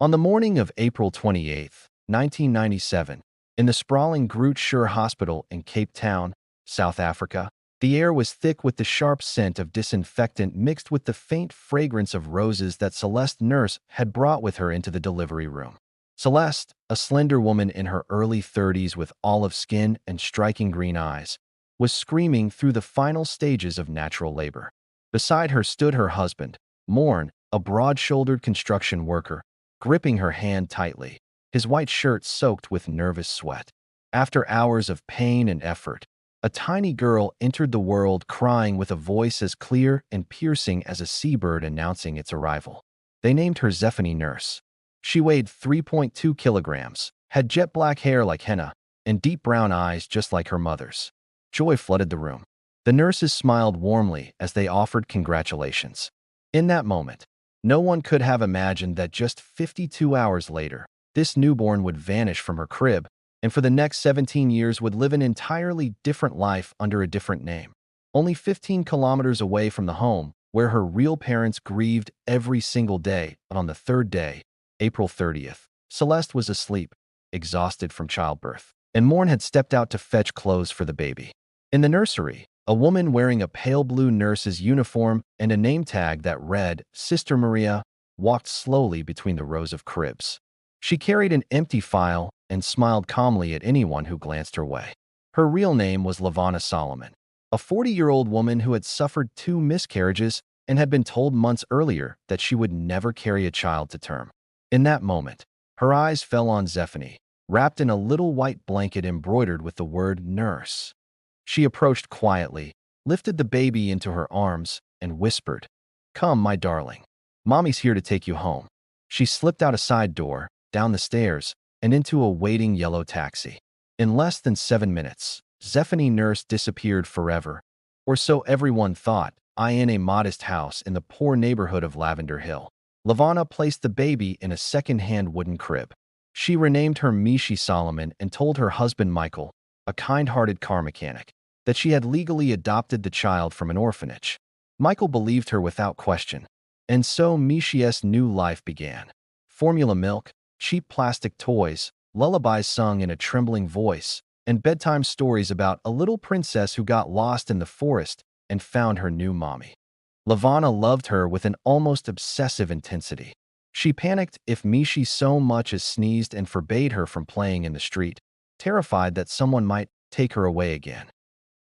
On the morning of April 28th, 1997, in the sprawling Groote Schuur Hospital in Cape Town, South Africa, the air was thick with the sharp scent of disinfectant mixed with the faint fragrance of roses that Celeste Nurse had brought with her into the delivery room. Celeste, a slender woman in her early 30s with olive skin and striking green eyes, was screaming through the final stages of natural labor. Beside her stood her husband, Morn, a broad-shouldered construction worker, gripping her hand tightly, his white shirt soaked with nervous sweat. After hours of pain and effort, a tiny girl entered the world crying with a voice as clear and piercing as a seabird announcing its arrival. They named her Zephany Nurse. She weighed 3.2 kilograms, had jet black hair like henna, and deep brown eyes just like her mother's. Joy flooded the room. The nurses smiled warmly as they offered congratulations. In that moment, no one could have imagined that just 52 hours later, this newborn would vanish from her crib and for the next 17 years would live an entirely different life under a different name. Only 15 kilometers away from the home, where her real parents grieved every single day, but on the third day, April 30th, Celeste was asleep, exhausted from childbirth, and Morn had stepped out to fetch clothes for the baby. In the nursery, a woman wearing a pale blue nurse's uniform and a name tag that read Sister Maria walked slowly between the rows of cribs. She carried an empty file and smiled calmly at anyone who glanced her way. Her real name was Lavana Solomon, a 40-year-old woman who had suffered 2 miscarriages and had been told months earlier that she would never carry a child to term. In that moment, her eyes fell on Zephany, wrapped in a little white blanket embroidered with the word nurse. She approached quietly, lifted the baby into her arms, and whispered, "Come, my darling. Mommy's here to take you home." She slipped out a side door, down the stairs, and into a waiting yellow taxi. In less than 7 minutes, Zephany Nurse disappeared forever, or so everyone thought, in a modest house in the poor neighborhood of Lavender Hill. Lavana placed the baby in a second-hand wooden crib. She renamed her Mishi Solomon and told her husband Michael, a kind-hearted car mechanic, that she had legally adopted the child from an orphanage. Michael believed her without question, and so Mishi's new life began. Formula milk, cheap plastic toys, lullabies sung in a trembling voice, and bedtime stories about a little princess who got lost in the forest and found her new mommy. Lavana loved her with an almost obsessive intensity. She panicked if Mishi so much as sneezed and forbade her from playing in the street, terrified that someone might take her away again.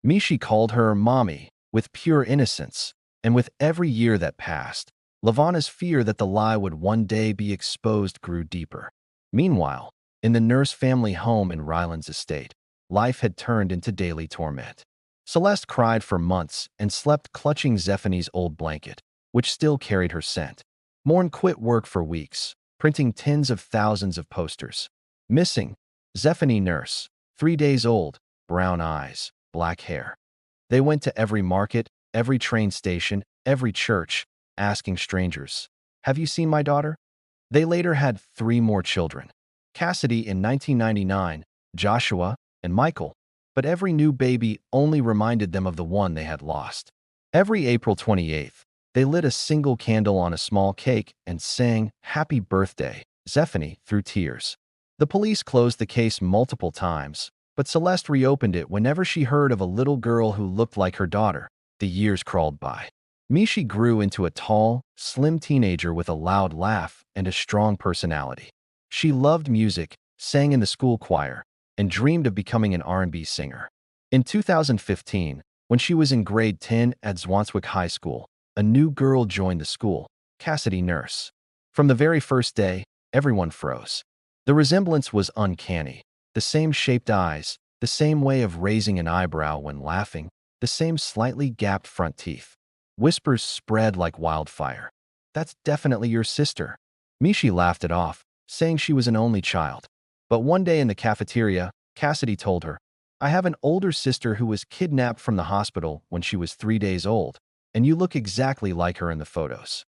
Mishi called her Mommy with pure innocence, and with every year that passed, Lavana's fear that the lie would one day be exposed grew deeper. Meanwhile, in the Nurse family home in Rylands Estate, life had turned into daily torment. Celeste cried for months and slept clutching Zephany's old blanket, which still carried her scent. Morn quit work for weeks, printing tens of thousands of posters. Missing, Zephany Nurse, 3 days old, brown eyes, black hair. They went to every market, every train station, every church, asking strangers, "Have you seen my daughter?" They later had 3 more children, Cassidy in 1999, Joshua, and Michael, but every new baby only reminded them of the one they had lost. Every April 28th, they lit a single candle on a small cake and sang "Happy Birthday, Zephany" through tears. The police closed the case multiple times, but Celeste reopened it whenever she heard of a little girl who looked like her daughter. The years crawled by. Mishi grew into a tall, slim teenager with a loud laugh and a strong personality. She loved music, sang in the school choir, and dreamed of becoming an R&B singer. In 2015, when she was in grade 10 at Zwanzwick High School, a new girl joined the school, Cassidy Nurse. From the very first day, everyone froze. The resemblance was uncanny. The same shaped eyes, the same way of raising an eyebrow when laughing, the same slightly gapped front teeth. Whispers spread like wildfire. "That's definitely your sister." Mishi laughed it off, saying she was an only child. But one day in the cafeteria, Cassidy told her, "I have an older sister who was kidnapped from the hospital when she was 3 days old, and you look exactly like her in the photos."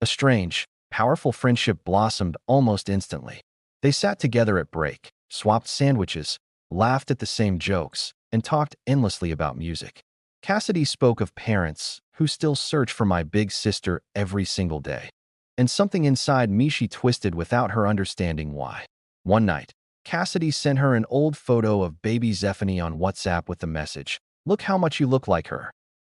A strange, powerful friendship blossomed almost instantly. They sat together at break, swapped sandwiches, laughed at the same jokes, and talked endlessly about music. Cassidy spoke of parents who still search for my big sister every single day. and something inside Mishi twisted without her understanding why. One night, Cassidy sent her an old photo of baby Zephany on WhatsApp with the message, "Look how much you look like her."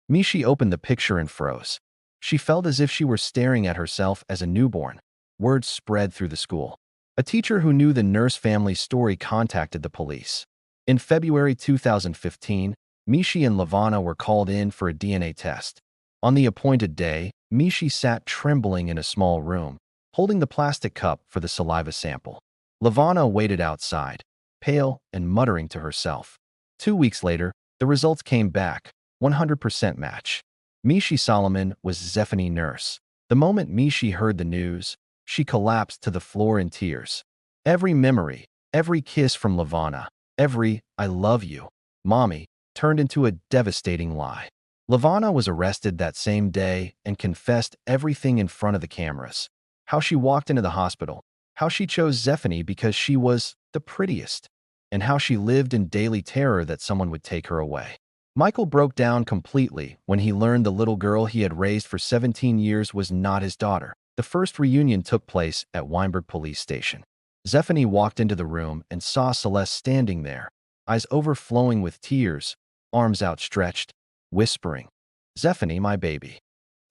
Mishi opened the picture and froze. She felt as if she were staring at herself as a newborn. Word spread through the school. A teacher who knew the Nurse family's story contacted the police. In February 2015, Mishi and Lavana were called in for a DNA test. On the appointed day, Mishi sat trembling in a small room, holding the plastic cup for the saliva sample. Lavana waited outside, pale and muttering to herself. 2 weeks later, the results came back, 100% match. Mishi Solomon was Zephany Nurse. The moment Mishi heard the news, she collapsed to the floor in tears. Every memory, every kiss from Lavana, every "I love you, mommy," turned into a devastating lie. Lavana was arrested that same day and confessed everything in front of the cameras. How she walked into the hospital, how she chose Zephany because she was the prettiest, and how she lived in daily terror that someone would take her away. Michael broke down completely when he learned the little girl he had raised for 17 years was not his daughter. The first reunion took place at Weinberg Police Station. Zephany walked into the room and saw Celeste standing there, eyes overflowing with tears, arms outstretched, whispering, "Zephany, my baby."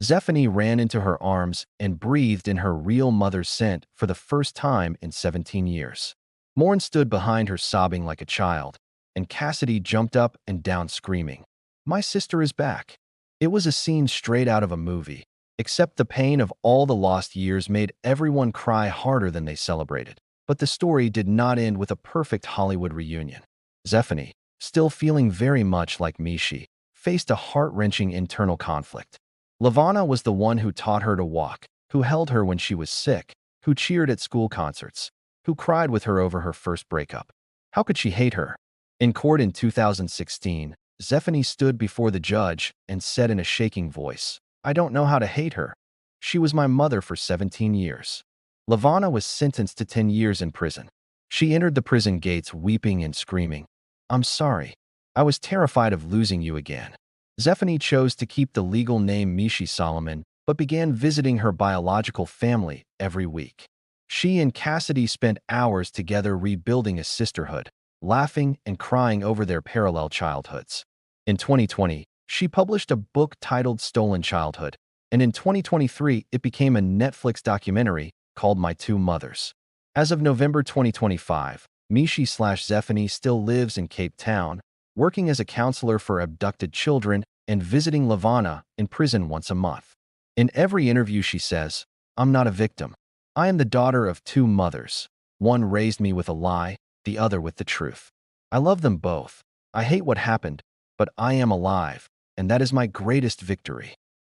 Zephany ran into her arms and breathed in her real mother's scent for the first time in 17 years. Morn stood behind her sobbing like a child, and Cassidy jumped up and down screaming, "My sister is back." It was a scene straight out of a movie, except the pain of all the lost years made everyone cry harder than they celebrated. But the story did not end with a perfect Hollywood reunion. Zephany, still feeling very much like Mishi, faced a heart-wrenching internal conflict. Lavana was the one who taught her to walk, who held her when she was sick, who cheered at school concerts, who cried with her over her first breakup. How could she hate her? In court in 2016, Zephany stood before the judge and said in a shaking voice, "I don't know how to hate her. She was my mother for 17 years. Lavana was sentenced to 10 years in prison. She entered the prison gates weeping and screaming, "I'm sorry. I was terrified of losing you again." Zephany chose to keep the legal name Mishi Solomon, but began visiting her biological family every week. She and Cassidy spent hours together rebuilding a sisterhood, laughing and crying over their parallel childhoods. In 2020, she published a book titled Stolen Childhood, and in 2023, it became a Netflix documentary called My Two Mothers. As of November 2025, Mishi/Zephany still lives in Cape Town, working as a counselor for abducted children and visiting Lavana in prison once a month. In every interview she says, "I'm not a victim. I am the daughter of two mothers. One raised me with a lie, the other with the truth. I love them both. I hate what happened, but I am alive, and that is my greatest victory."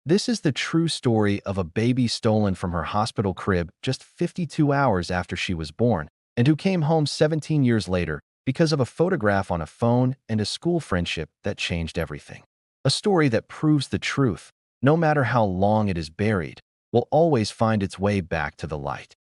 This is the true story of a baby stolen from her hospital crib just 52 hours after she was born, and who came home 17 years later because of a photograph on a phone and a school friendship that changed everything. A story that proves the truth, no matter how long it is buried, will always find its way back to the light.